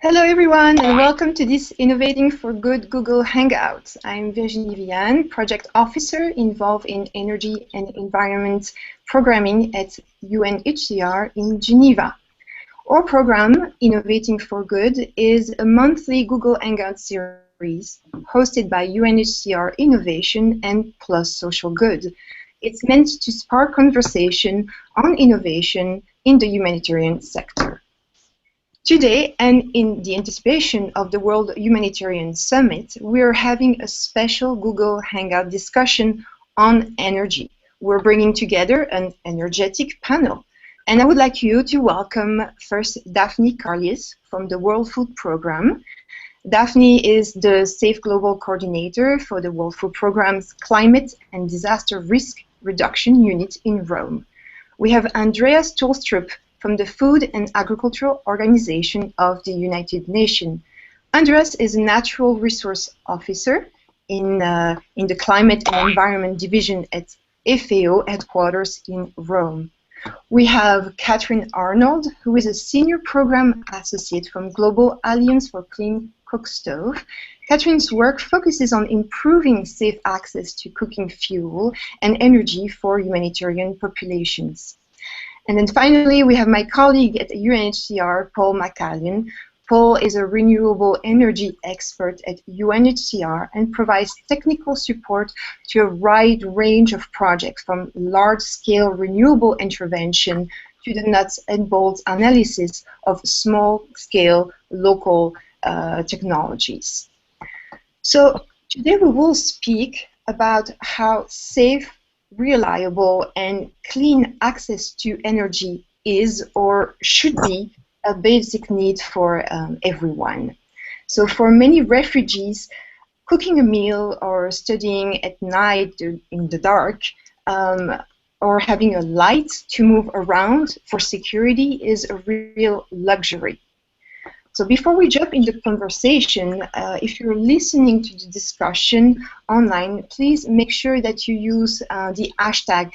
Hello everyone and welcome to this Innovating for Good Google Hangout. I'm Virginie Viaene, Project Officer involved in energy and environment programming at UNHCR in Geneva. Our program, Innovating for Good, is a monthly Google Hangout series hosted by UNHCR Innovation and Plus Social Good. It's meant to spark conversation on innovation in the humanitarian sector. Today, and in the anticipation of the World Humanitarian Summit, we are having a special Google Hangout discussion on energy. We're bringing together an energetic panel. And I would like you to welcome first Daphné Carliez from the World Food Programme. Daphné is the Safe Global Coordinator for the World Food Programme's Climate and Disaster Risk Reduction Unit in Rome. We have Andreas Thulstrup from the Food and Agricultural Organization of the United Nations. Andreas is a Natural Resource Officer in the Climate and Environment Division at FAO headquarters in Rome. We have Katherine Arnold, who is a Senior Program Associate from Global Alliance for Clean Cookstoves. Katherine's work focuses on improving safe access to cooking fuel and energy for humanitarian populations. And then finally, we have my colleague at UNHCR, Paul MacCallion. Paul is a renewable energy expert at UNHCR and provides technical support to a wide range of projects, from large-scale renewable intervention to the nuts and bolts analysis of small-scale local technologies. So today we will speak about how safe, reliable and clean access to energy is or should be a basic need for everyone. So for many refugees, cooking a meal or studying at night in the dark or having a light to move around for security is a real luxury. So before we jump into the conversation, if you're listening to the discussion online, please make sure that you use the hashtag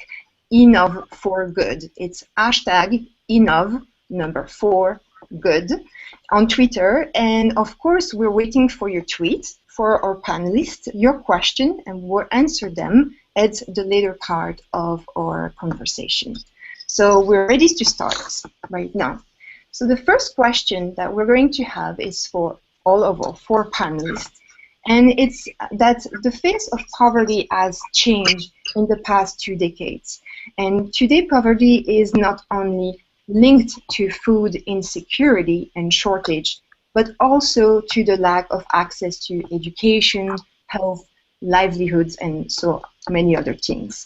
Innov4Good. It's hashtag Innov4Good on Twitter. And of course, we're waiting for your tweets for our panelists, your question, and we'll answer them at the later part of our conversation. So we're ready to start right now. So the first question that we're going to have is for all of our four panelists, and it's that the face of poverty has changed in the past 2 decades. And today poverty is not only linked to food insecurity and shortage, but also to the lack of access to education, health, livelihoods, and so many other things.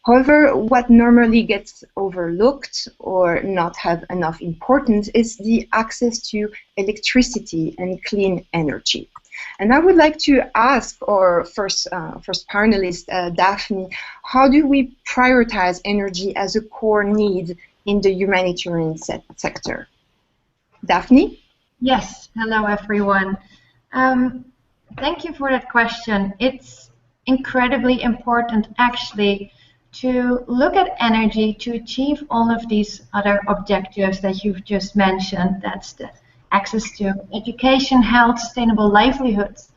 However, what normally gets overlooked or not have enough importance is the access to electricity and clean energy. And I would like to ask our first panelist, Daphné, how do we prioritize energy as a core need in the humanitarian sector? Daphné? Yes, hello everyone. Thank you for that question. It's incredibly important actually to look at energy to achieve all of these other objectives that you've just mentioned. That's the access to education, health, sustainable livelihoods.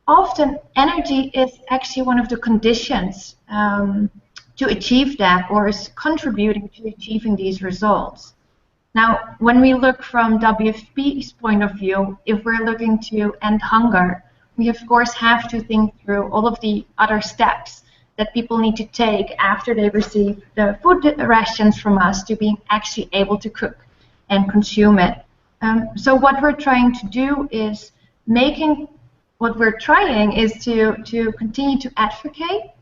Often energy is actually one of the conditions to achieve that, or is contributing to achieving these results. Now, when we look from WFP's point of view, if we're looking to end hunger, we of course have to think through all of the other steps that people need to take after they receive the food rations from us to be actually able to cook and consume it. So what we're trying to do is to continue to advocate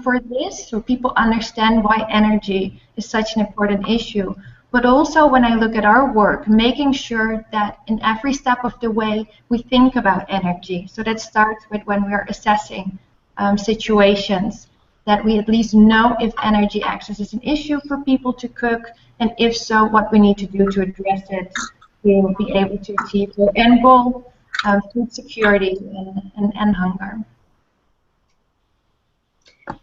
for this, so people understand why energy is such an important issue. But also when I look at our work, making sure that in every step of the way we think about energy. So that starts with when we are assessing situations, that we at least know if energy access is an issue for people to cook, and if so, what we need to do to address it to be able to achieve the end goal, food security and hunger.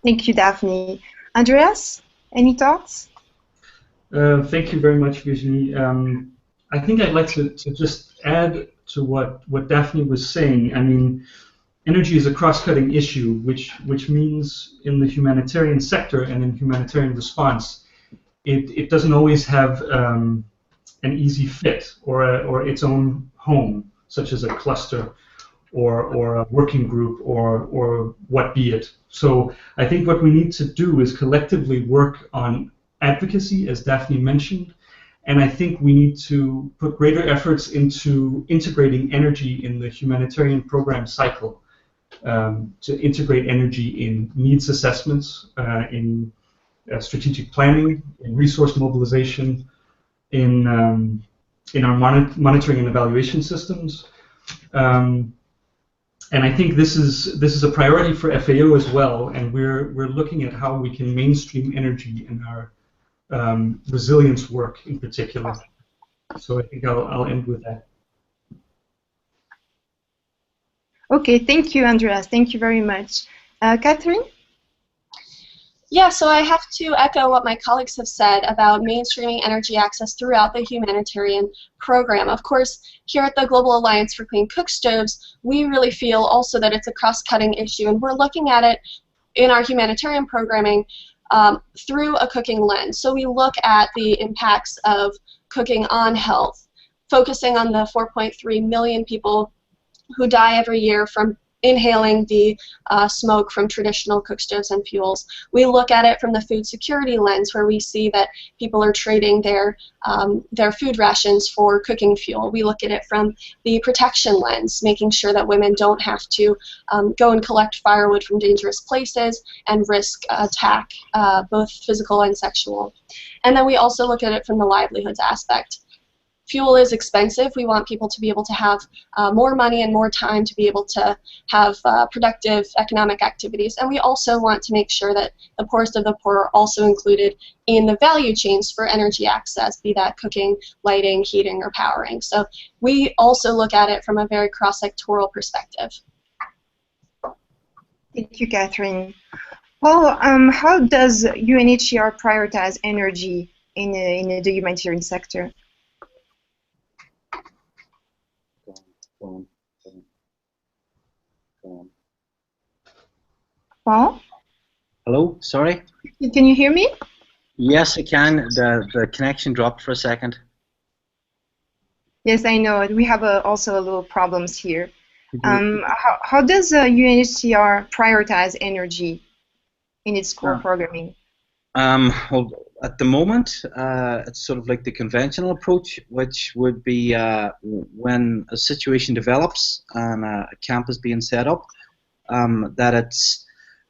Thank you, Daphné. Andreas, any thoughts? Thank you very much, Virginie. I think I'd like to just add to what Daphné was saying. I mean, energy is a cross-cutting issue, which means in the humanitarian sector and in humanitarian response, it doesn't always have an easy fit or its own home, such as a cluster or a working group or what be it. So I think what we need to do is collectively work on advocacy, as Daphné mentioned, and I think we need to put greater efforts into integrating energy in the humanitarian program cycle, to integrate energy in needs assessments, in strategic planning, in resource mobilization, in our monitoring and evaluation systems. And I think this is a priority for FAO as well, and we're looking at how we can mainstream energy in our resilience work in particular. So I think I'll end with that. Okay, thank you, Andreas. Thank you very much. Katherine? Yeah, so I have to echo what my colleagues have said about mainstreaming energy access throughout the humanitarian program. Of course, here at the Global Alliance for Clean Cookstoves, we really feel also that it's a cross-cutting issue, and we're looking at it in our humanitarian programming through a cooking lens. So we look at the impacts of cooking on health, focusing on the 4.3 million people who die every year from inhaling the smoke from traditional cookstoves and fuels. We look at it from the food security lens, where we see that people are trading their food rations for cooking fuel. We look at it from the protection lens, making sure that women don't have to go and collect firewood from dangerous places and risk attack, both physical and sexual. And then we also look at it from the livelihoods aspect. Fuel is expensive. We want people to be able to have more money and more time to be able to have productive economic activities. And we also want to make sure that the poorest of the poor are also included in the value chains for energy access, be that cooking, lighting, heating, or powering. So we also look at it from a very cross-sectoral perspective. Thank you, Katherine. Paul, how does UNHCR prioritize energy in the humanitarian sector? Paul? Hello, sorry? Can you hear me? Yes, I can. The connection dropped for a second. Yes, I know. We have also a little problems here. How does UNHCR prioritize energy in its core programming? Well, at the moment, it's sort of like the conventional approach, which would be when a situation develops and a camp is being set up, that it's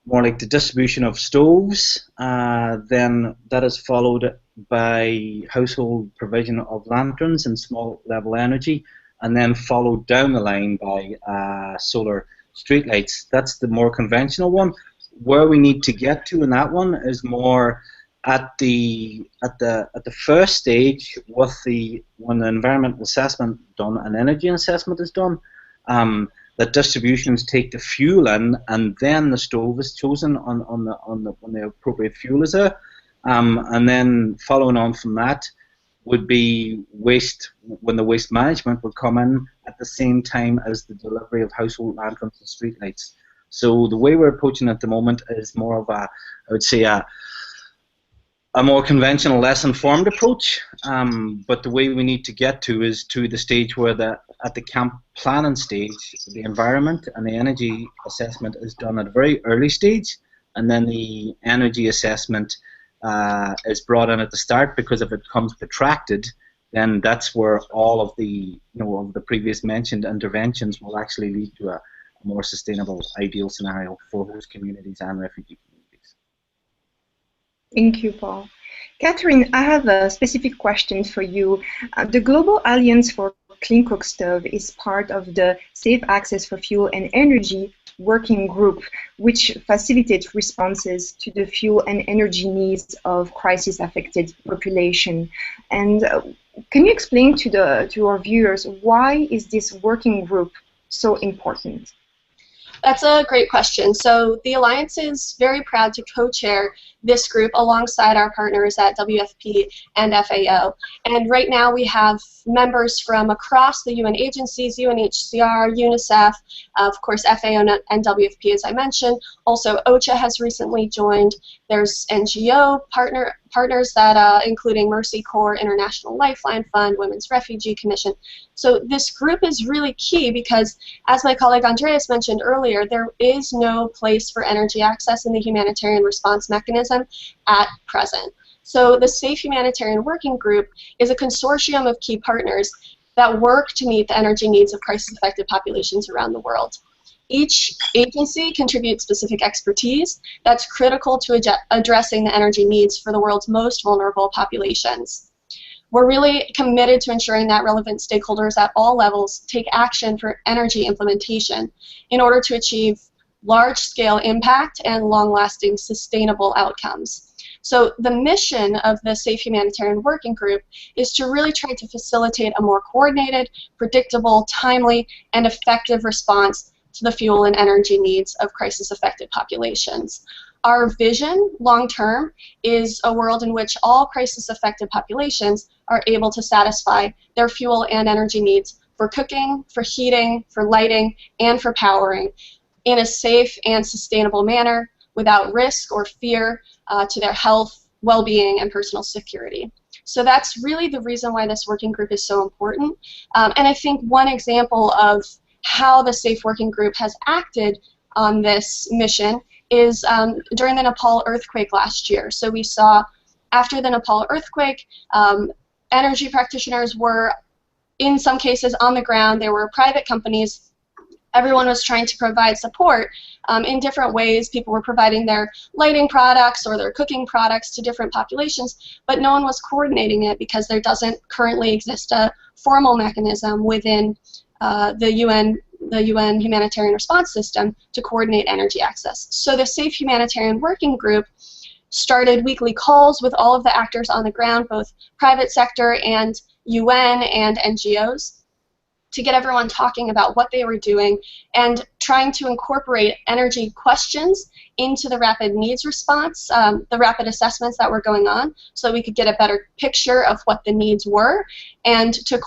more like the distribution of stoves, then that is followed by household provision of lanterns and small level energy, and then followed down the line by solar streetlights. That's the more conventional one. Where we need to get to in that one is more at the first stage with when the environmental assessment done and energy assessment is done. The distributions take the fuel in, and then the stove is chosen when the appropriate fuel is there, and then following on from that would be waste, when the waste management would come in at the same time as the delivery of household lanterns and streetlights. So the way we're approaching it at the moment is more of a, I would say, a more conventional, less informed approach. But the way we need to get to is to the stage where at the camp planning stage, the environment and the energy assessment is done at a very early stage, and then the energy assessment is brought in at the start, because if it comes protracted, then that's where all of the of the previous mentioned interventions will actually lead to a more sustainable, ideal scenario for host communities and refugee communities. Thank you, Paul. Katherine, I have a specific question for you. The Global Alliance for Clean Cookstove is part of the Safe Access for Fuel and Energy working group, which facilitates responses to the fuel and energy needs of crisis-affected population. And can you explain to our viewers, why is this working group so important? That's a great question. So the Alliance is very proud to co-chair this group alongside our partners at WFP and FAO. And right now we have members from across the UN agencies, UNHCR, UNICEF, of course FAO and WFP as I mentioned. Also OCHA has recently joined. There's NGO partners that including Mercy Corps, International Lifeline Fund, Women's Refugee Commission. So this group is really key because, as my colleague Andreas mentioned earlier, there is no place for energy access in the humanitarian response mechanism at present. So the Safe Humanitarian Working Group is a consortium of key partners that work to meet the energy needs of crisis-affected populations around the world. Each agency contributes specific expertise that's critical to addressing the energy needs for the world's most vulnerable populations. We're really committed to ensuring that relevant stakeholders at all levels take action for energy implementation in order to achieve large-scale impact and long-lasting sustainable outcomes. So the mission of the Safe Humanitarian Working Group is to really try to facilitate a more coordinated, predictable, timely, and effective response to the fuel and energy needs of crisis-affected populations. Our vision, long-term, is a world in which all crisis-affected populations are able to satisfy their fuel and energy needs for cooking, for heating, for lighting, and for powering in a safe and sustainable manner without risk or fear to their health, well-being, and personal security. So that's really the reason why this working group is so important. And I think one example of how the SAFE Working Group has acted on this mission is during the Nepal earthquake last year. So we saw after the Nepal earthquake, energy practitioners were in some cases on the ground. There were private companies. Everyone was trying to provide support in different ways. People were providing their lighting products or their cooking products to different populations, but no one was coordinating it because there doesn't currently exist a formal mechanism within the UN humanitarian response system to coordinate energy access. So the Safe Humanitarian Working Group started weekly calls with all of the actors on the ground, both private sector and UN and NGOs, to get everyone talking about what they were doing and trying to incorporate energy questions into the rapid needs response, the rapid assessments that were going on, so we could get a better picture of what the needs were and to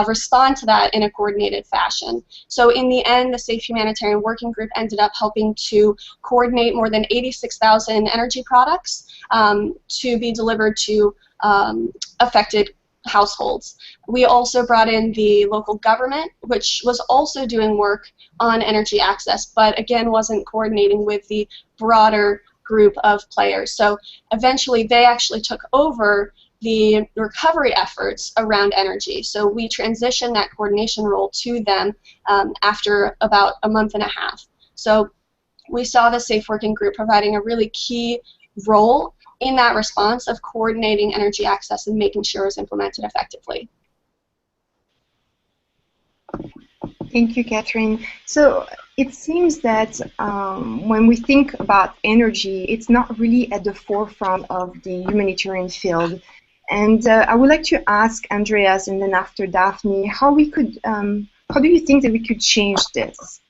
respond to that in a coordinated fashion. So in the end, the Safe Humanitarian Working Group ended up helping to coordinate more than 86,000 energy products to be delivered to affected households. We also brought in the local government, which was also doing work on energy access, but again wasn't coordinating with the broader group of players. So eventually they actually took over the recovery efforts around energy. So we transitioned that coordination role to them after about a month and a half. So we saw the Safe Working Group providing a really key role in that response of coordinating energy access and making sure it's implemented effectively. Thank you, Katherine. So it seems that when we think about energy, it's not really at the forefront of the humanitarian field. And I would like to ask Andreas and then after Daphne, how do you think that we could change this?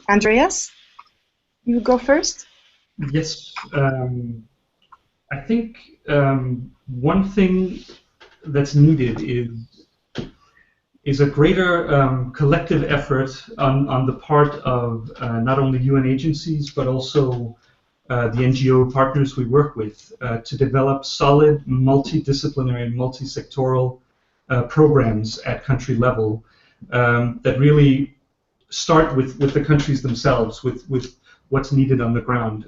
Andreas, you go first. Yes, I think one thing that's needed is a greater collective effort on the part of not only UN agencies but also the NGO partners we work with to develop solid multidisciplinary and multi-sectoral programs at country level that really start with the countries themselves, with what's needed on the ground.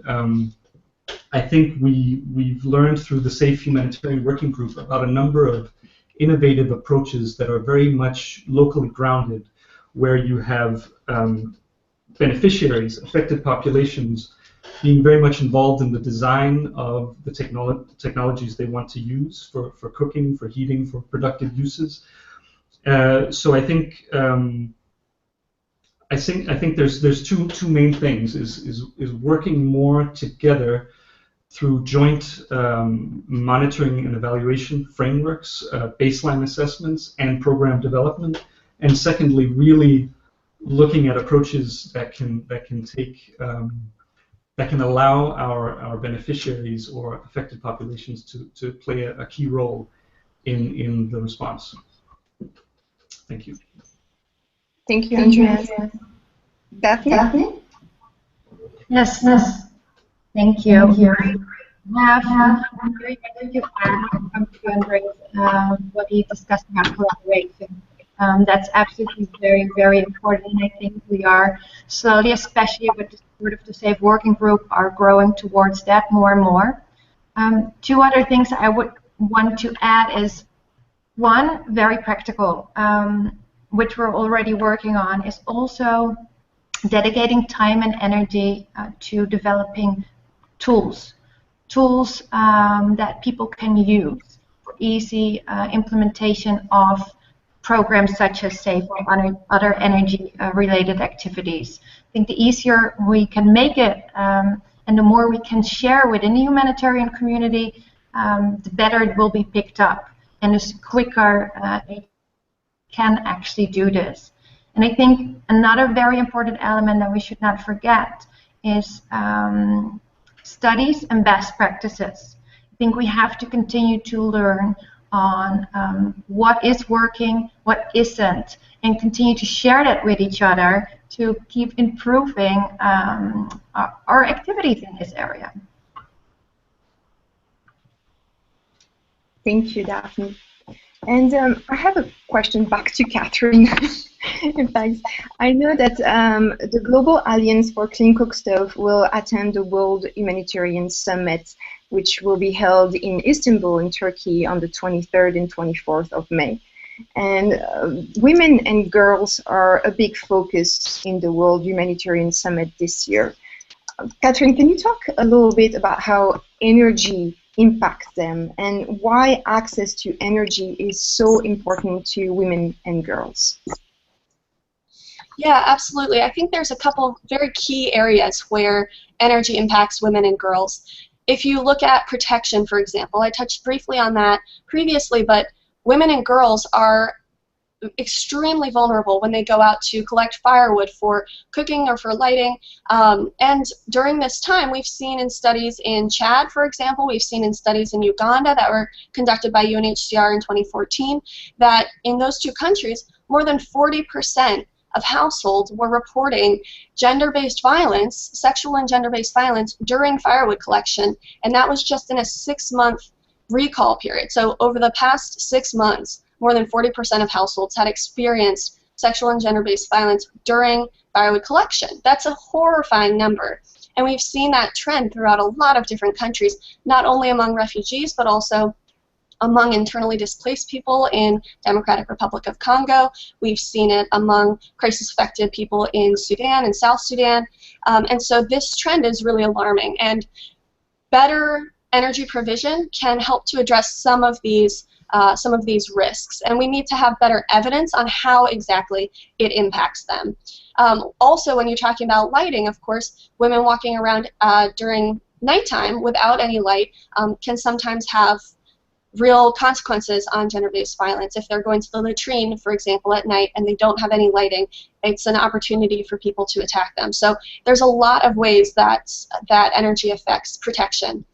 I think we've learned through the Safe Humanitarian Working Group about a number of innovative approaches that are very much locally grounded, where you have beneficiaries, affected populations, being very much involved in the design of the technologies they want to use for cooking, for heating, for productive uses. So I think there's two main things: is working more together through joint monitoring and evaluation frameworks, baseline assessments, and program development, and secondly, really looking at approaches that can allow our beneficiaries or affected populations to play a key role in the response. Thank you. Thank you, Andreas. Daphné? Yes. Thank you. I have very much to add to Andreas, what he discussed about collaboration. That's absolutely very, very important. And I think we are slowly, especially with the sort of the Safe Working Group, are growing towards that more and more. Two other things I would want to add is, one, very practical, which we're already working on, is also dedicating time and energy to developing tools that people can use for easy implementation of programs such as SAFE or other energy-related activities. I think the easier we can make it and the more we can share within the humanitarian community, the better it will be picked up, and the quicker it can actually do this. And I think another very important element that we should not forget is studies and best practices. I think we have to continue to learn on what is working, what isn't, and continue to share that with each other to keep improving our activities in this area. Thank you, Daphne. And I have a question back to Katherine. In fact, I know that the Global Alliance for Clean Cookstoves will attend the World Humanitarian Summit, which will be held in Istanbul in Turkey on the 23rd and 24th of May. And women and girls are a big focus in the World Humanitarian Summit this year. Katherine, can you talk a little bit about how energy impacts them and why access to energy is so important to women and girls? Yeah, absolutely. I think there's a couple very key areas where energy impacts women and girls. If you look at protection, for example, I touched briefly on that previously, but women and girls are extremely vulnerable when they go out to collect firewood for cooking or for lighting. And during this time, we've seen in studies in Chad, for example, we've seen in studies in Uganda that were conducted by UNHCR in 2014, that in those two countries, more than 40% of households were reporting gender-based violence, sexual and gender-based violence during firewood collection, and that was just in a 6-month recall period. So over the past 6 months, more than 40% of households had experienced sexual and gender-based violence during firewood collection. That's a horrifying number. And we've seen that trend throughout a lot of different countries, not only among refugees, but also among internally displaced people in Democratic Republic of Congo. We've seen it among crisis-affected people in Sudan and South Sudan. And so this trend is really alarming. And better energy provision can help to address some of these risks, and we need to have better evidence on how exactly it impacts them. Also, when you're talking about lighting, of course, women walking around during nighttime without any light can sometimes have real consequences on gender-based violence. If they're going to the latrine, for example, at night and they don't have any lighting, it's an opportunity for people to attack them. So there's a lot of ways that energy affects protection.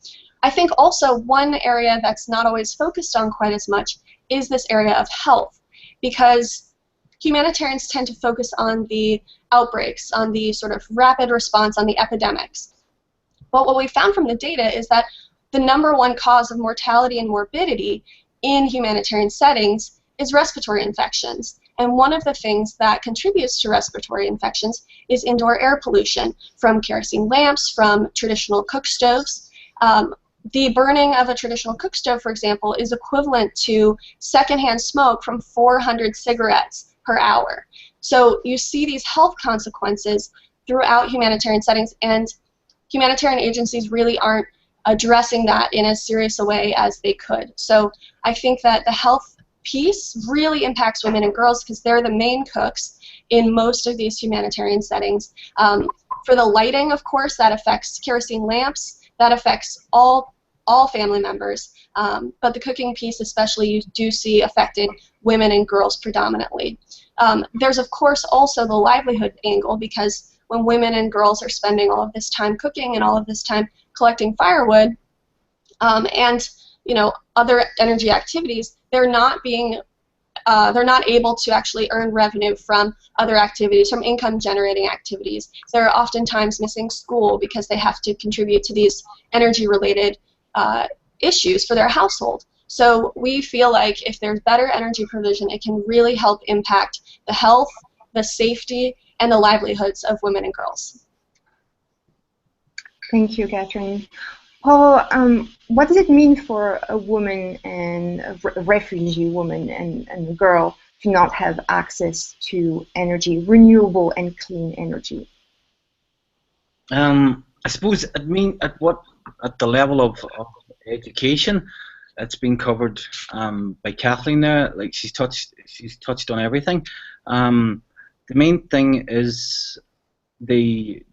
I think also one area that's not always focused on quite as much is this area of health, because humanitarians tend to focus on the outbreaks, on the sort of rapid response, on the epidemics. But what we found from the data is that the #1 cause of mortality and morbidity in humanitarian settings is respiratory infections. And one of the things that contributes to respiratory infections is indoor air pollution from kerosene lamps, from traditional cook stoves. The burning of a traditional cook stove, for example, is equivalent to secondhand smoke from 400 cigarettes per hour. So you see these health consequences throughout humanitarian settings, and humanitarian agencies really aren't addressing that in as serious a way as they could. So I think that the health piece really impacts women and girls because they're the main cooks in most of these humanitarian settings. For the lighting, of course, that affects kerosene lamps, that affects all family members, but the cooking piece especially you do see affecting women and girls predominantly. There's, of course, also the livelihood angle, because when women and girls are spending all of this time cooking and all of this time collecting firewood and other energy activities, they're not able to actually earn revenue from other activities, from income-generating activities. They're oftentimes missing school because they have to contribute to these energy-related issues for their household. So we feel like if there's better energy provision, it can really help impact the health, the safety, and the livelihoods of women and girls. Thank you, Katherine. Paul, what does it mean for a woman and a refugee woman and a girl to not have access to energy, renewable and clean energy? I suppose it means at the level of education, it's been covered by Kathleen there. Like she's touched on everything. The main thing is the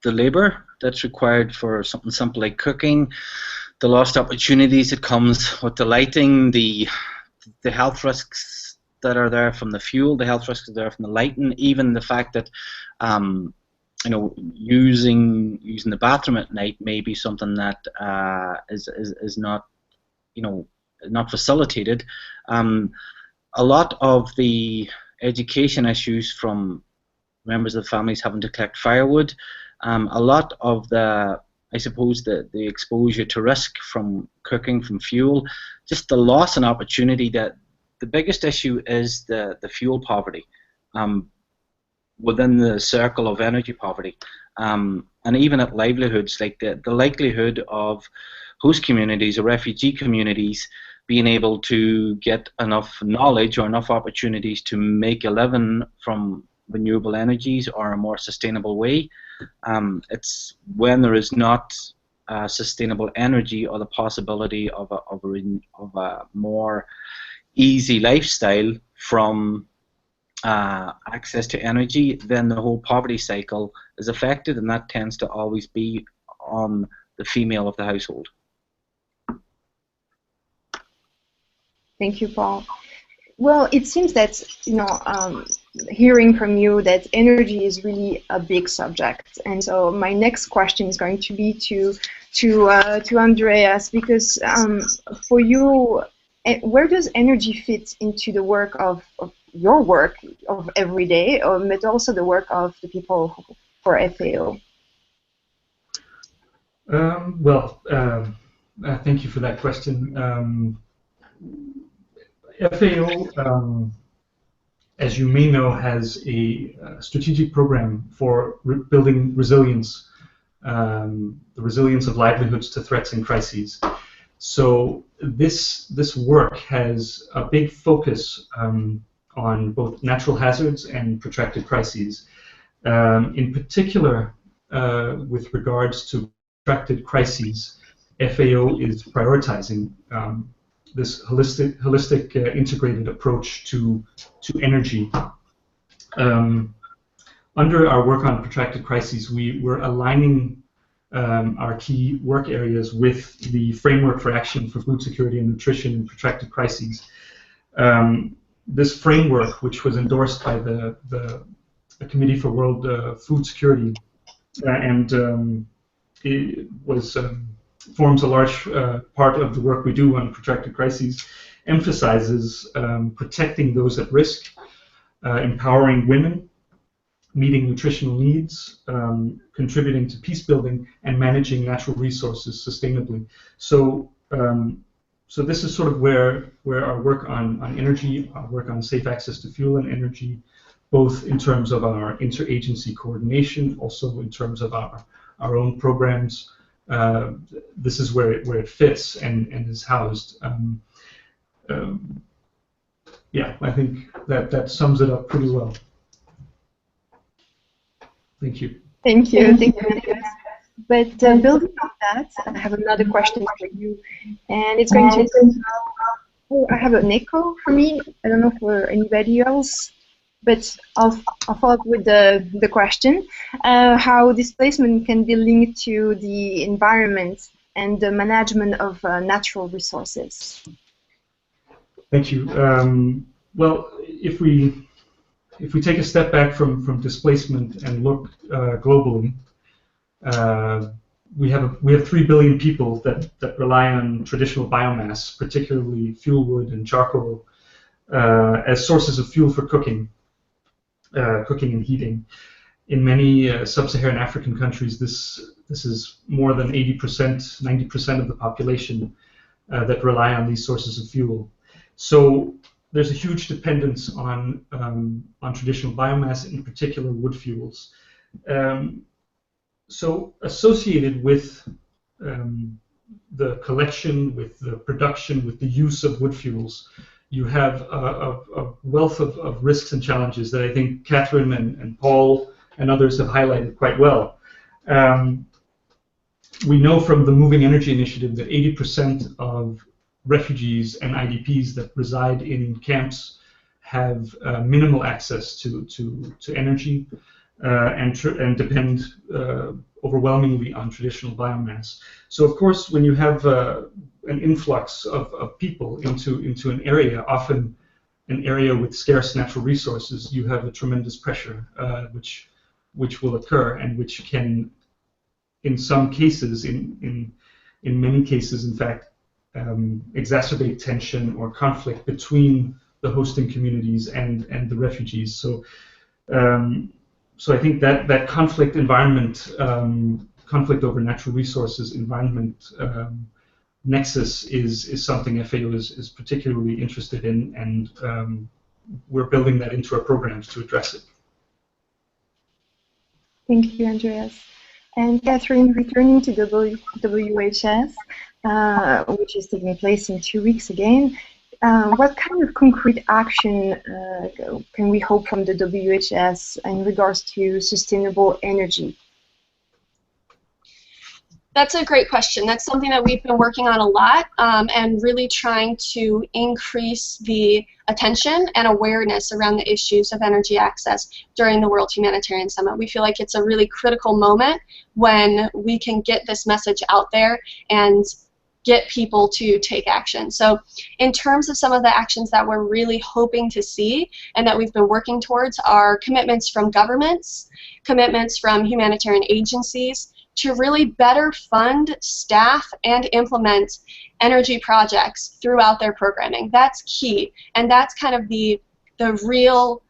labour that's required for something simple like cooking, the lost opportunities that comes with the lighting, the health risks that are there from the fuel, the health risks that are there from the lighting, even the fact that using the bathroom at night may be something that is not not facilitated. A lot of the education issues from members of the families having to collect firewood, a lot of the exposure to risk from cooking, from fuel, just the loss and opportunity. That the biggest issue is the fuel poverty within the circle of energy poverty, and even at livelihoods, like the likelihood of host communities or refugee communities being able to get enough knowledge or enough opportunities to make a living from renewable energies or a more sustainable way. It's when there is not sustainable energy or the possibility of a more easy lifestyle from access to energy, then the whole poverty cycle is affected, and that tends to always be on the female of the household. Thank you, Paul. Well, it seems that, hearing from you that energy is really a big subject. And so my next question is going to be to Andreas, because for you, where does energy fit into the work of your work of every day, but also the work of the people for FAO? Thank you for that question. FAO, as you may know, has a strategic program for building resilience, the resilience of livelihoods to threats and crises. So this work has a big focus on both natural hazards and protracted crises. In particular, with regards to protracted crises, FAO is prioritizing this holistic integrated approach to energy. Under our work on protracted crises, we're aligning our key work areas with the Framework for Action for Food Security and Nutrition in Protracted Crises. This framework, which was endorsed by the Committee for World Food Security, and it was forms a large part of the work we do on protracted crises, emphasizes protecting those at risk, empowering women, meeting nutritional needs, contributing to peace building, and managing natural resources sustainably. So, so this is sort of where our work on energy, our work on safe access to fuel and energy, both in terms of our interagency coordination, also in terms of our own programs. This is where it fits and is housed. Yeah, I think that sums it up pretty well. Thank you. Thank you. Thank you. But building on that, I have another question for you, and it's going to. Oh, I have an echo for me. I don't know for anybody else, but I'll follow up with the question: how displacement can be linked to the environment and the management of natural resources. Thank you. Well, if we if we take a step back from displacement and look globally, we have 3 billion people that rely on traditional biomass, particularly fuel wood and charcoal, as sources of fuel for cooking and heating. In many sub-Saharan African countries, this is more than 80%, 90% of the population that rely on these sources of fuel. So there's a huge dependence on traditional biomass, in particular wood fuels. So associated with the collection, with the production, with the use of wood fuels, you have a wealth of risks and challenges that I think Katherine and Paul and others have highlighted quite well. We know from the Moving Energy Initiative that 80% of refugees and IDPs that reside in camps have minimal access to energy and depend overwhelmingly on traditional biomass. So of course, when you have an influx of people into an area, often an area with scarce natural resources, you have a tremendous pressure which will occur, and which can, in some cases, in many cases, in fact, exacerbate tension or conflict between the hosting communities and the refugees. So, so I think that conflict environment, conflict over natural resources environment nexus is something FAO is particularly interested in, and we're building that into our programs to address it. Thank you, Andreas. And Katherine, returning to WHS, which is taking place in 2 weeks again, what kind of concrete action can we hope from the WHS in regards to sustainable energy? That's a great question. That's something that we've been working on a lot, and really trying to increase the attention and awareness around the issues of energy access during the World Humanitarian Summit. We feel like it's a really critical moment when we can get this message out there and get people to take action. So in terms of some of the actions that we're really hoping to see and that we've been working towards are commitments from governments, commitments from humanitarian agencies, to really better fund, staff, and implement energy projects throughout their programming. That's key, and that's kind of the real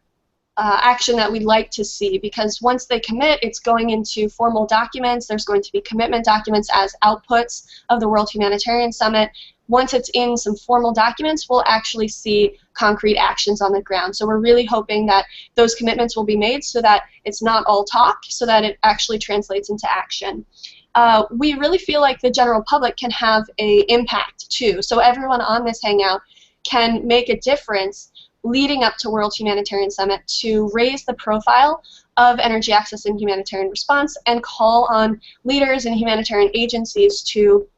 action that we'd like to see, because once they commit, it's going into formal documents. There's going to be commitment documents as outputs of the World Humanitarian Summit. Once it's in some formal documents, we'll actually see concrete actions on the ground. So we're really hoping that those commitments will be made so that it's not all talk, so that it actually translates into action. We really feel like the general public can have an impact too. So everyone on this Hangout can make a difference leading up to World Humanitarian Summit to raise the profile of energy access and humanitarian response, and call on leaders and humanitarian agencies to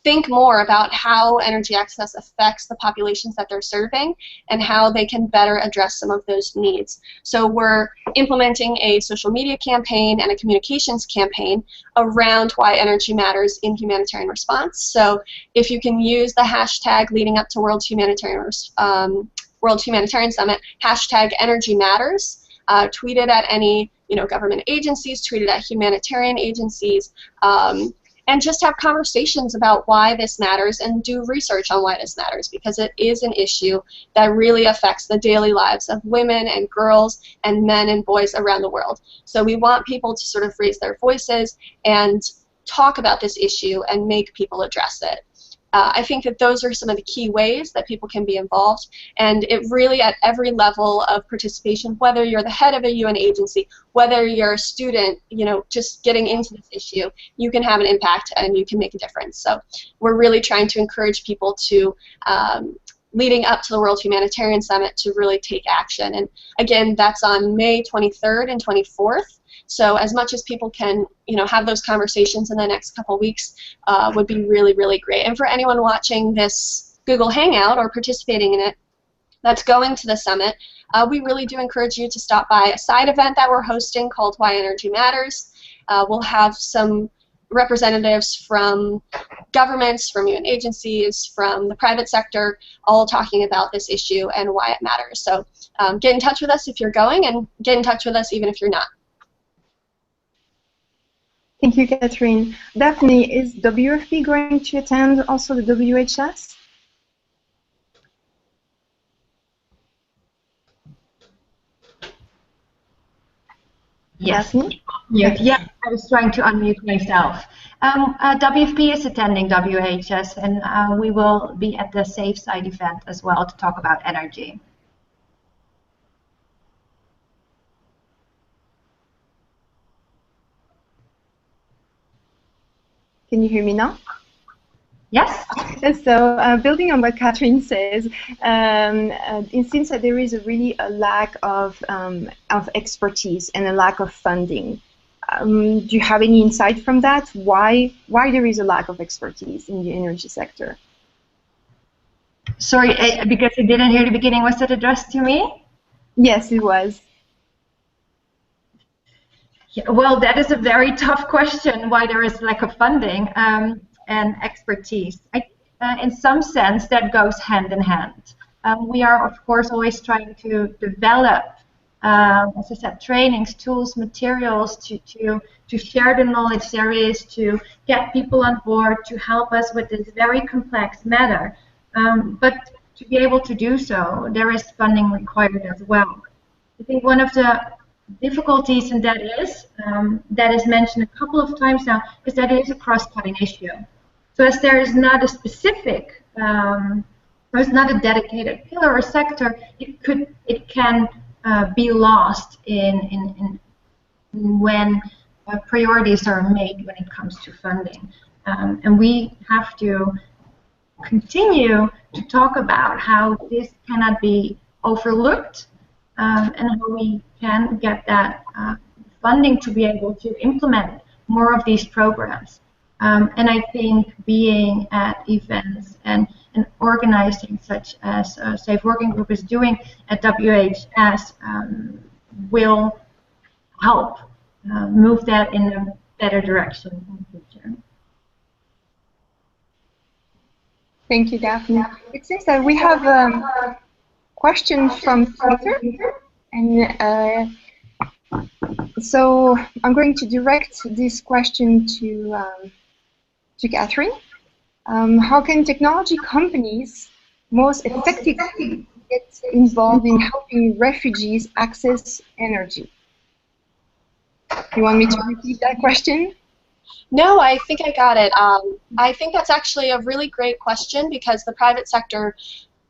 think more about how energy access affects the populations that they're serving and how they can better address some of those needs. So we're implementing a social media campaign and a communications campaign around why energy matters in humanitarian response. So if you can use the hashtag leading up to World Humanitarian Summit, hashtag Energy Matters, tweet it at any government agencies, tweet it at humanitarian agencies, and just have conversations about why this matters and do research on why this matters, because it is an issue that really affects the daily lives of women and girls and men and boys around the world. So we want people to sort of raise their voices and talk about this issue and make people address it. I think that those are some of the key ways that people can be involved, and it really at every level of participation, whether you're the head of a UN agency, whether you're a student, just getting into this issue, you can have an impact and you can make a difference. So we're really trying to encourage people to, leading up to the World Humanitarian Summit, to really take action. And again, that's on May 23rd and 24th. So as much as people can, have those conversations in the next couple weeks would be really, really great. And for anyone watching this Google Hangout or participating in it that's going to the summit, we really do encourage you to stop by a side event that we're hosting called Why Energy Matters. We'll have some representatives from governments, from UN agencies, from the private sector, all talking about this issue and why it matters. So get in touch with us if you're going, and get in touch with us even if you're not. Thank you, Katherine. Daphné, is WFP going to attend also the WHS? Yes. Daphné? Yeah, I was trying to unmute myself. WFP is attending WHS, and we will be at the Safe Side event as well to talk about energy. Can you hear me now? Yes. So building on what Katherine says, it seems that there is really a lack of expertise and a lack of funding. Do you have any insight from that? Why there is a lack of expertise in the energy sector? Sorry, because I didn't hear the beginning. Was that addressed to me? Yes, it was. Yeah, well, that is a very tough question, why there is lack of funding and expertise. In some sense, that goes hand in hand. We are, of course, always trying to develop, as I said, trainings, tools, materials to share the knowledge there is, to get people on board, to help us with this very complex matter. But to be able to do so, there is funding required as well. I think one of the difficulties, and that is mentioned a couple of times now, is that it is a cross-cutting issue. So as there is not a specific, there's not a dedicated pillar or sector, it can be lost in when priorities are made when it comes to funding, and we have to continue to talk about how this cannot be overlooked. And how we can get that funding to be able to implement more of these programs. And I think being at events and organizing, such as Safe Working Group is doing at WHS, will help move that in a better direction in the future. Thank you, Daphné. It seems that we have a question from Twitter, and so I'm going to direct this question to Katherine. How can technology companies most effectively get involved in helping refugees access energy? You want me to repeat that question? No, I think I got it. I think that's actually a really great question, because the private sector,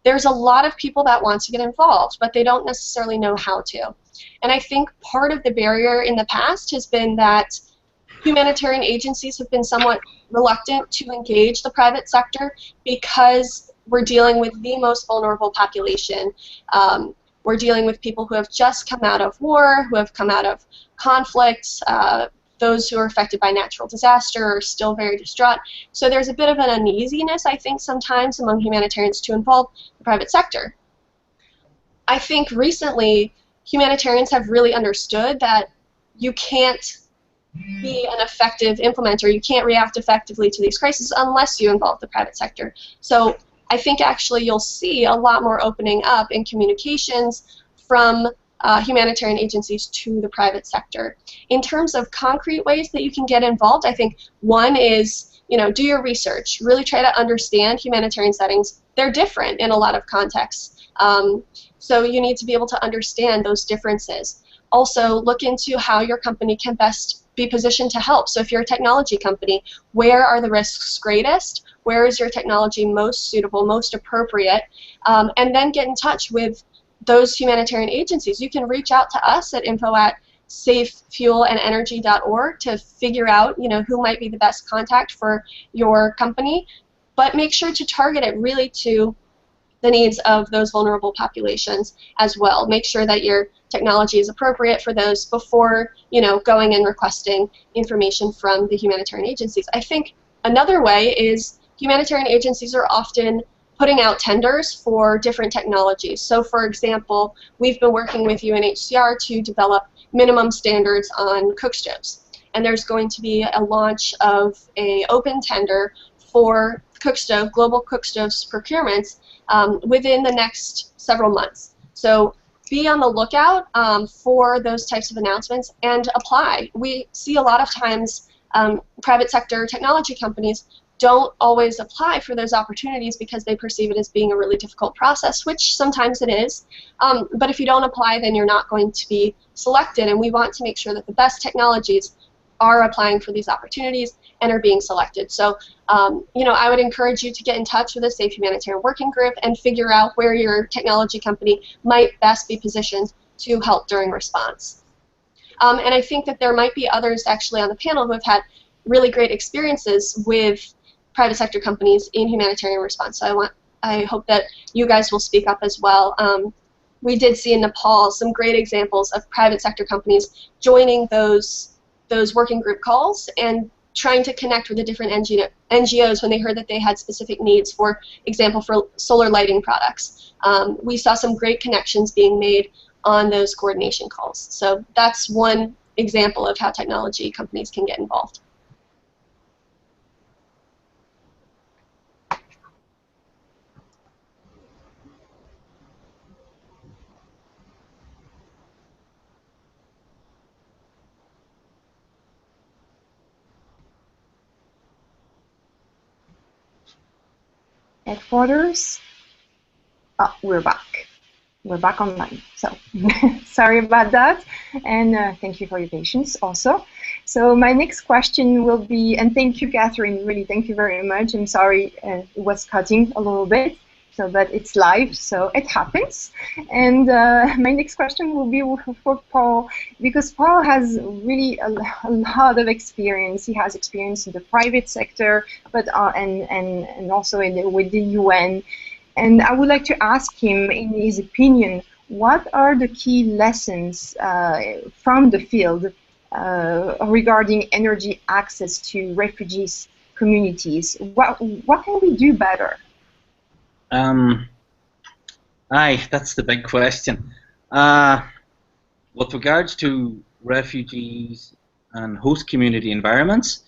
there's a lot of people that want to get involved, but they don't necessarily know how to. And I think part of the barrier in the past has been that humanitarian agencies have been somewhat reluctant to engage the private sector because we're dealing with the most vulnerable population. We're dealing with people who have just come out of war, who have come out of conflicts. Those who are affected by natural disaster are still very distraught. So there's a bit of an uneasiness, I think, sometimes among humanitarians to involve the private sector. I think recently humanitarians have really understood that you can't be an effective implementer, you can't react effectively to these crises unless you involve the private sector. So I think actually you'll see a lot more opening up in communications from humanitarian agencies to the private sector. In terms of concrete ways that you can get involved, I think one is, do your research. Really try to understand humanitarian settings. They're different in a lot of contexts. So you need to be able to understand those differences. Also, look into how your company can best be positioned to help. So if you're a technology company, where are the risks greatest? Where is your technology most suitable, most appropriate? And then get in touch with those humanitarian agencies. You can reach out to us at info@safefuelenergy.org to figure out, who might be the best contact for your company. But make sure to target it really to the needs of those vulnerable populations as well. Make sure that your technology is appropriate for those before, going and requesting information from the humanitarian agencies. I think another way is humanitarian agencies are often putting out tenders for different technologies. So for example, we've been working with UNHCR to develop minimum standards on cookstoves. And there's going to be a launch of an open tender for global cookstoves procurements within the next several months. So be on the lookout for those types of announcements and apply. We see a lot of times private sector technology companies don't always apply for those opportunities because they perceive it as being a really difficult process, which sometimes it is. But if you don't apply, then you're not going to be selected, and we want to make sure that the best technologies are applying for these opportunities and are being selected. So, you know, I would encourage you to get in touch with a Safe Humanitarian Working Group and figure out where your technology company might best be positioned to help during response. And I think that there might be others actually on the panel who have had really great experiences with private sector companies in humanitarian response. So I hope that you guys will speak up as well. We did see in Nepal some great examples of private sector companies joining those working group calls and trying to connect with the different NGOs when they heard that they had specific needs, for example, for solar lighting products. We saw some great connections being made on those coordination calls. So that's one example of how technology companies can get involved. Headquarters. Oh, we're back. We're back online. So sorry about that, and thank you for your patience also. So my next question will be, and thank you, Katherine, really thank you very much. I'm sorry it was cutting a little bit, but it's live, so it happens. And my next question will be for Paul, because Paul has really a lot of experience. He has experience in the private sector, but and also with the UN. And I would like to ask him, in his opinion, what are the key lessons from the field regarding energy access to refugees communities? What can we do better? That's the big question. With regards to refugees and host community environments,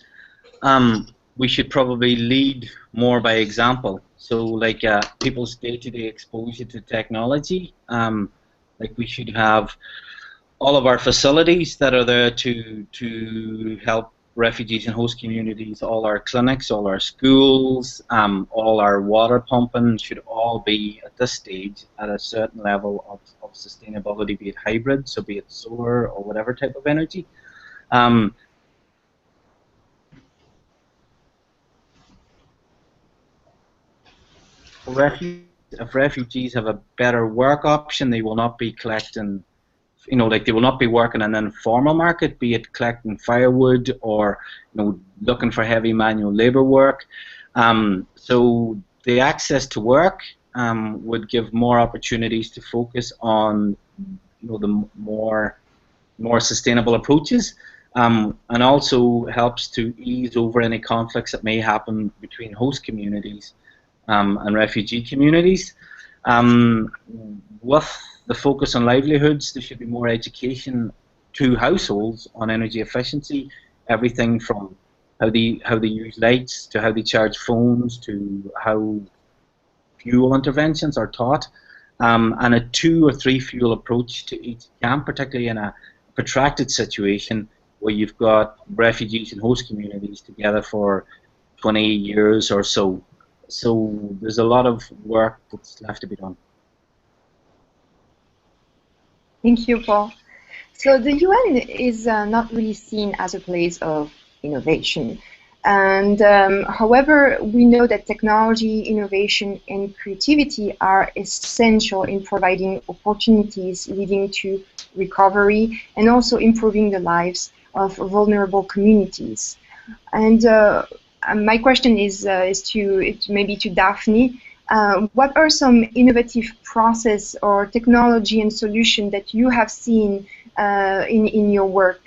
we should probably lead more by example. So, like people's day-to-day exposure to technology, like we should have all of our facilities that are there to help refugees and host communities, all our clinics, all our schools, all our water pumping should all be at this stage at a certain level of sustainability, be it hybrid, so be it solar or whatever type of energy. If refugees have a better work option, they will not be collecting, you know, like they will not be working in an informal market, be it collecting firewood or, you know, looking for heavy manual labor work. So the access to work would give more opportunities to focus on, you know, the more sustainable approaches, and also helps to ease over any conflicts that may happen between host communities and refugee communities. With the focus on livelihoods, there should be more education to households on energy efficiency, everything from how they use lights to how they charge phones to how fuel interventions are taught, and a 2 or 3 fuel approach to each camp, particularly in a protracted situation where you've got refugees and host communities together for 20 years or so. So there's a lot of work that's left to be done. Thank you, Paul. So the UN is not really seen as a place of innovation. And however, we know that technology, innovation, and creativity are essential in providing opportunities leading to recovery and also improving the lives of vulnerable communities. And my question is maybe to Daphné. What are some innovative process or technology and solution that you have seen in your work,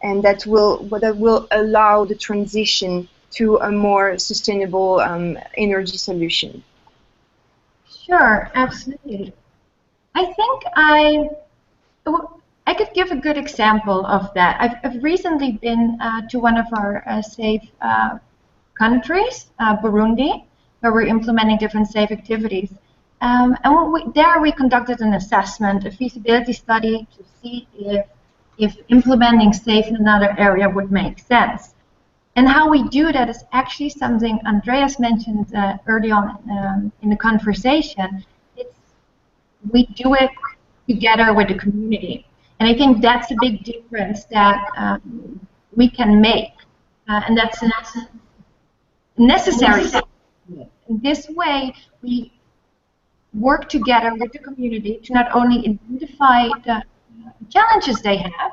and that will allow the transition to a more sustainable energy solution? Sure, absolutely. I think I could give a good example of that. I've recently been to one of our safe countries, Burundi, where we're implementing different safe activities. And there we conducted an assessment, a feasibility study, to see if implementing safe in another area would make sense. And how we do that is actually something Andreas mentioned early on in the conversation. We do it together with the community. And I think that's a big difference that we can make. And that's necessary. In this way, we work together with the community to not only identify the challenges they have,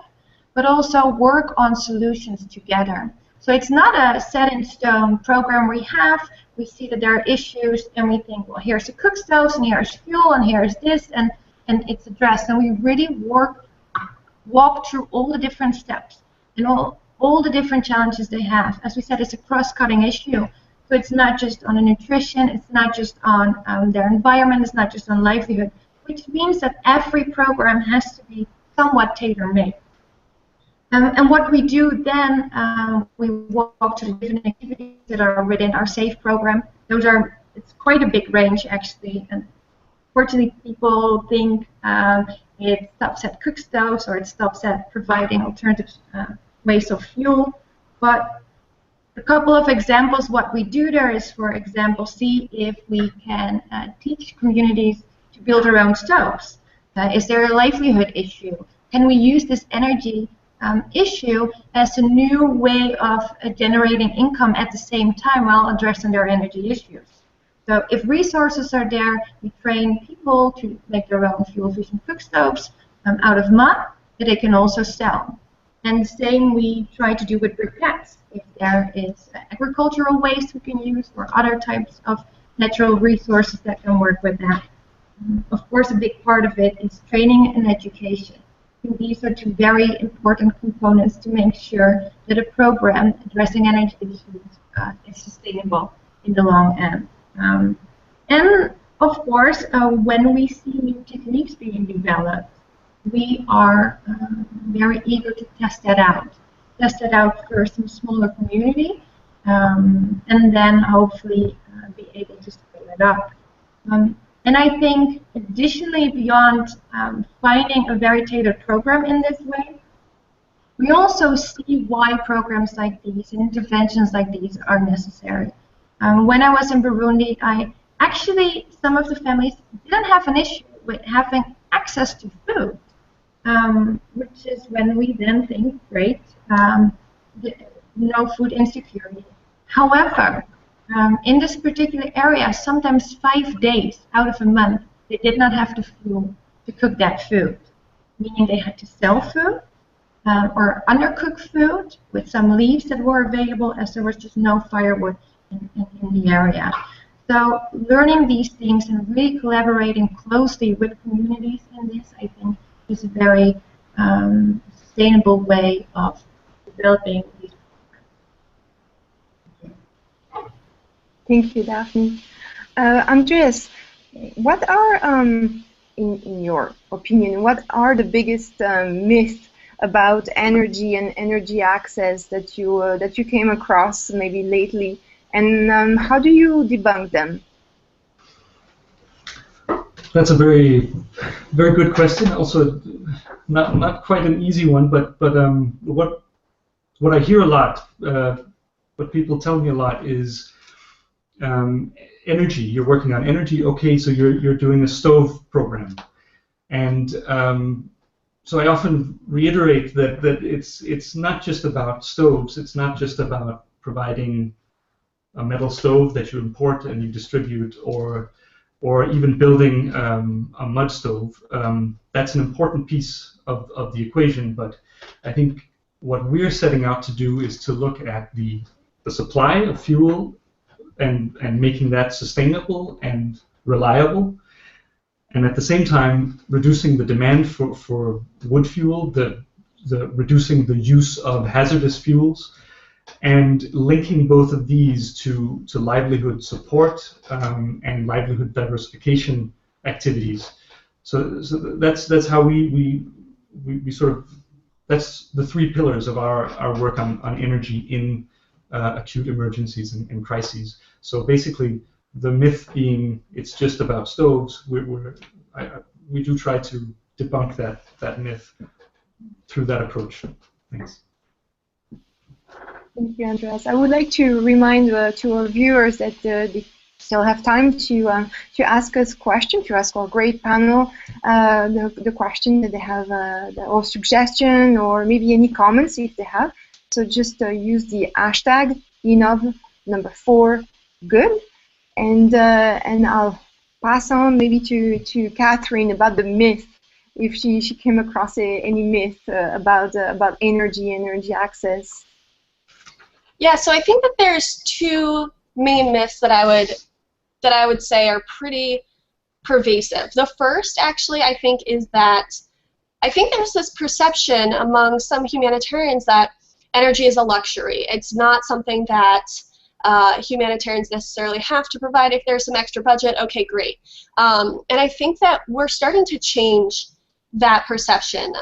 but also work on solutions together. So it's not a set-in-stone program we have. We see that there are issues, and we think, well, here's the cookstoves, and here's fuel, and here's this, and it's addressed. And we really walk through all the different steps and all the different challenges they have. As we said, it's a cross-cutting issue. So it's not just on the nutrition, it's not just on their environment, it's not just on livelihood, which means that every program has to be somewhat tailor-made. And what we do then, we walk to the different activities that are within our SAFE program. It's quite a big range, actually. And fortunately, people think it stops at cookstoves or it stops at providing alternative ways of fuel. But a couple of examples, what we do there is, for example, see if we can teach communities to build their own stoves. Is there a livelihood issue? Can we use this energy issue as a new way of generating income at the same time while addressing their energy issues? So if resources are there, we train people to make their own fuel-efficient cookstoves out of mud that they can also sell. And the same we try to do with briquettes. If there is agricultural waste we can use or other types of natural resources that can work with that. Of course, a big part of it is training and education. And these are two very important components to make sure that a program addressing energy issues is sustainable in the long end. And of course, when we see new techniques being developed, we are very eager to test that out. Test that out first in a smaller community, and then hopefully be able to scale it up. And I think additionally, beyond finding a very tailored program in this way, we also see why programs like these and interventions like these are necessary. When I was in Burundi, some of the families didn't have an issue with having access to food, which is when we then think, great, no food insecurity. However, in this particular area, sometimes 5 days out of a month, they did not have the fuel to cook that food, meaning they had to sell food or undercook food with some leaves that were available, as there was just no firewood in the area. So learning these things and really collaborating closely with communities in this, I think, is a very sustainable way of developing these. Thank you, Daphne. Andreas, what are, in your opinion, what are the biggest myths about energy and energy access that you came across maybe lately, and how do you debunk them? That's a very, very good question. Also, not quite an easy one, but what I hear a lot, what people tell me a lot is energy. You're working on energy, okay? So you're doing a stove program, and so I often reiterate that it's not just about stoves. It's not just about providing a metal stove that you import and you distribute, or even building a mud stove. That's an important piece of the equation, but I think what we're setting out to do is to look at the supply of fuel and making that sustainable and reliable, and at the same time reducing the demand for wood fuel, reducing the use of hazardous fuels, and linking both of these to livelihood support and livelihood diversification activities. So that's how we sort of, that's the three pillars of our work on energy in acute emergencies and crises. So basically, the myth being it's just about stoves, we do try to debunk that myth through that approach. Thanks. Thank you, Andreas. I would like to remind to our viewers that they still have time to ask us questions, to ask our great panel the question that they have, or suggestion, or maybe any comments if they have. So just use the hashtag Innov4Good, and I'll pass on maybe to Katherine about the myth, if she came across any myth about energy access. Yeah, so I think that there's two main myths that I would say are pretty pervasive. The first, actually, I think, is that I think there's this perception among some humanitarians that energy is a luxury. It's not something that humanitarians necessarily have to provide. If there's some extra budget, okay, great. And I think that we're starting to change that perception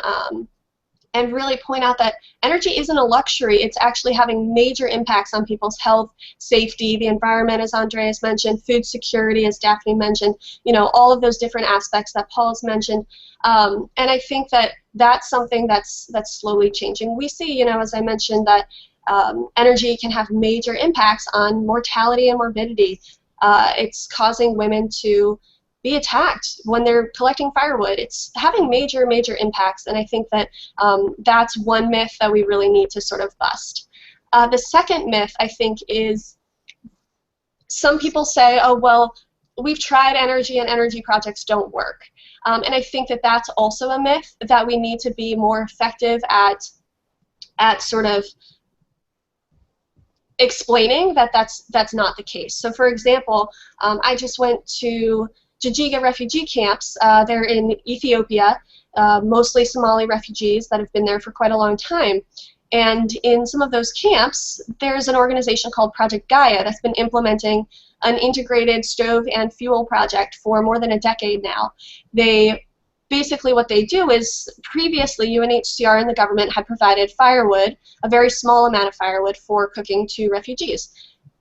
and really point out that energy isn't a luxury. It's actually having major impacts on people's health, safety, the environment, as Andreas mentioned, food security, as Daphné mentioned, all of those different aspects that Paul's mentioned. And I think that that's something that's slowly changing. We see, as I mentioned, that energy can have major impacts on mortality and morbidity. It's causing women to be attacked when they're collecting firewood. It's having major impacts, and I think that that's one myth that we really need to sort of bust. The second myth, I think, is some people say, oh, well, we've tried energy and energy projects don't work. And I think that that's also a myth, that we need to be more effective at sort of explaining that that's not the case. So for example, I just went to Jijiga refugee camps. They're in Ethiopia, mostly Somali refugees that have been there for quite a long time. And in some of those camps, there's an organization called Project Gaia that's been implementing an integrated stove and fuel project for more than a decade now. Basically what they do is, previously UNHCR and the government had provided firewood, a very small amount of firewood, for cooking to refugees.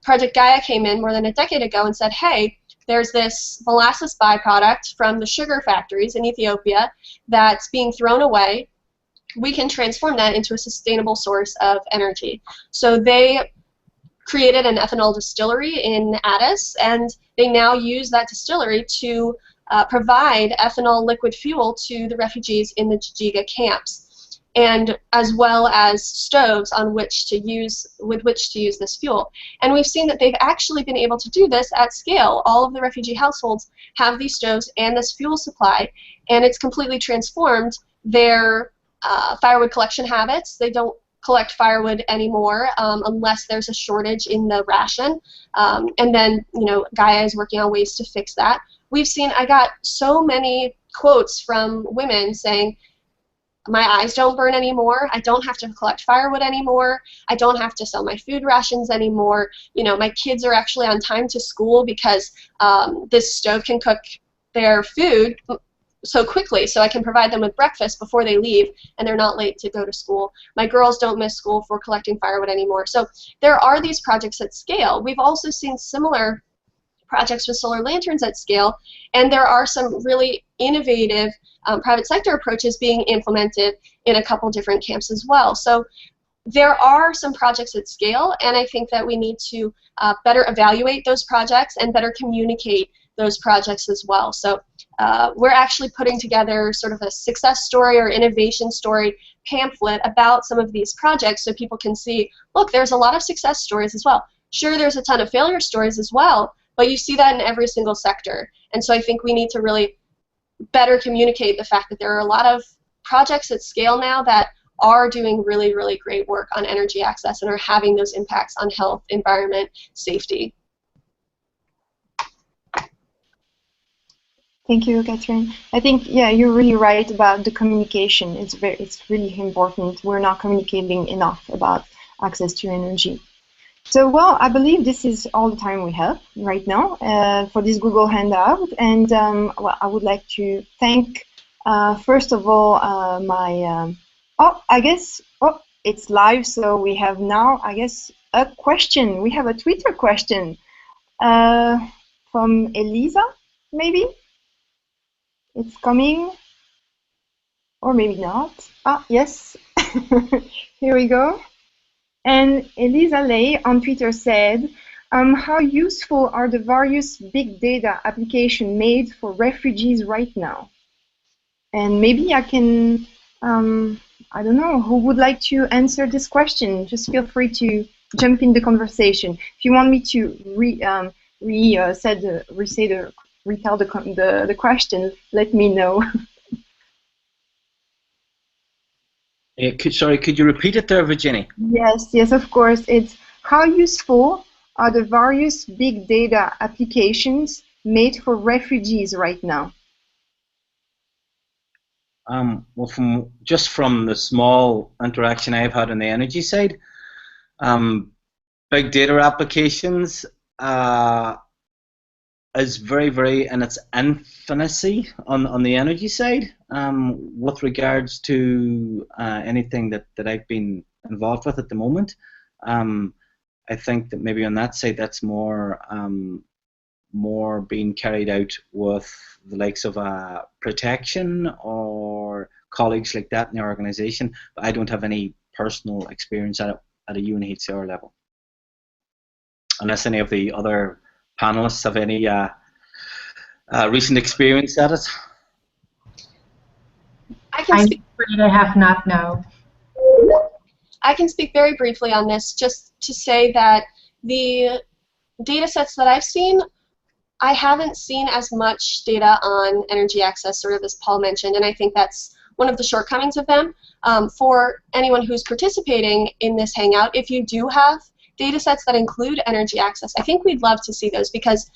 Project Gaia came in more than a decade ago and said, hey, there's this molasses byproduct from the sugar factories in Ethiopia that's being thrown away. We can transform that into a sustainable source of energy. So they created an ethanol distillery in Addis, and they now use that distillery to provide ethanol liquid fuel to the refugees in the Jijiga camps, and as well as stoves with which to use this fuel. And we've seen that they've actually been able to do this at scale. All of the refugee households have these stoves and this fuel supply, and it's completely transformed their firewood collection habits. They don't collect firewood anymore unless there's a shortage in the ration, and then Gaia is working on ways to fix that. We've seen, I got so many quotes from women saying, my eyes don't burn anymore, I don't have to collect firewood anymore, I don't have to sell my food rations anymore, my kids are actually on time to school because this stove can cook their food so quickly, so I can provide them with breakfast before they leave and they're not late to go to school. My girls don't miss school for collecting firewood anymore. So there are these projects at scale. We've also seen similar projects with solar lanterns at scale, and there are some really innovative private sector approaches being implemented in a couple different camps as well. So there are some projects at scale, and I think that we need to better evaluate those projects and better communicate those projects as well. So we're actually putting together sort of a success story or innovation story pamphlet about some of these projects so people can see, look, there's a lot of success stories as well. Sure, there's a ton of failure stories as well, but you see that in every single sector. And so I think we need to really better communicate the fact that there are a lot of projects at scale now that are doing really great work on energy access and are having those impacts on health, environment, safety. Thank you, Katherine. I think, yeah, you're really right about the communication. It's really important. We're not communicating enough about access to energy. So, well, I believe this is all the time we have right now for this Google Hangout. And well, I would like to thank, first of all, it's live. So we have now, I guess, a question. We have a Twitter question from Elisa, maybe? It's coming. Or maybe not. Ah, yes. Here we go. And Elisa Lay on Twitter said, how useful are the various big data applications made for refugees right now? And maybe I can, I don't know, who would like to answer this question? Just feel free to jump in the conversation. If you want me to retell the question, let me know. Sorry, could you repeat it there, Virginie? Yes, of course. It's how useful are the various big data applications made for refugees right now? Well, from the small interaction I've had on the energy side, big data applications is very in its infancy on the energy side. With regards to anything that I've been involved with at the moment, I think that maybe on that side that's more being carried out with the likes of protection or colleagues like that in the organisation. But I don't have any personal experience at a UNHCR level, unless any of the other panelists have any recent experience at it. I'm afraid I have not, no. I can speak very briefly on this, just to say that the data sets that I've seen, I haven't seen as much data on energy access, sort of as Paul mentioned, and I think that's one of the shortcomings of them. For anyone who's participating in this Hangout, if you do have data sets that include energy access, I think we'd love to see those, because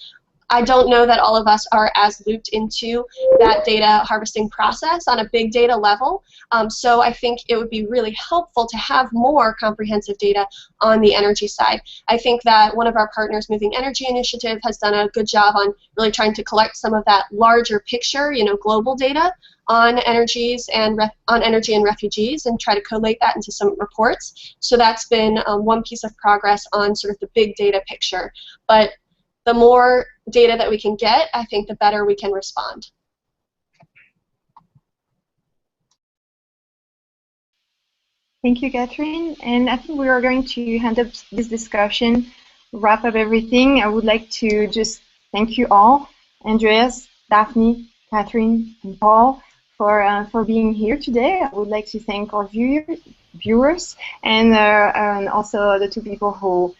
I don't know that all of us are as looped into that data harvesting process on a big data level. So I think it would be really helpful to have more comprehensive data on the energy side. I think that one of our partners, Moving Energy Initiative, has done a good job on really trying to collect some of that larger picture, global data on energies and on energy and refugees, and try to collate that into some reports. So that's been one piece of progress on sort of the big data picture. But the more data that we can get, I think the better we can respond. Thank you, Katherine. And I think we are going to hand up this discussion, wrap up everything. I would like to just thank you all, Andreas, Daphné, Katherine, and Paul, for being here today. I would like to thank our viewers and also the two people who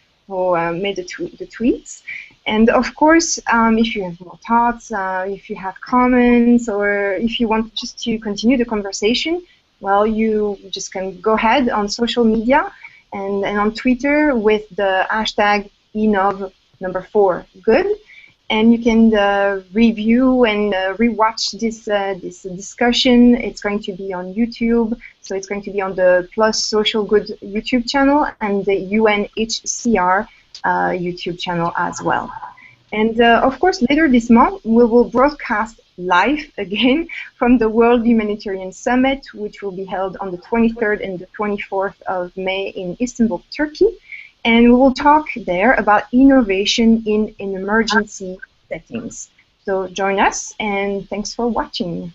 made the tweets. And of course, if you have more thoughts, if you have comments, or if you want just to continue the conversation, well, you just can go ahead on social media and on Twitter with the hashtag Innov4Good, and you can review and rewatch this discussion. It's going to be on YouTube, so it's going to be on the Plus Social Good YouTube channel and the UNHCR YouTube channel as well. And of course, later this month, we will broadcast live again from the World Humanitarian Summit, which will be held on the 23rd and the 24th of May in Istanbul, Turkey. And we will talk there about innovation in emergency settings. So join us, and thanks for watching.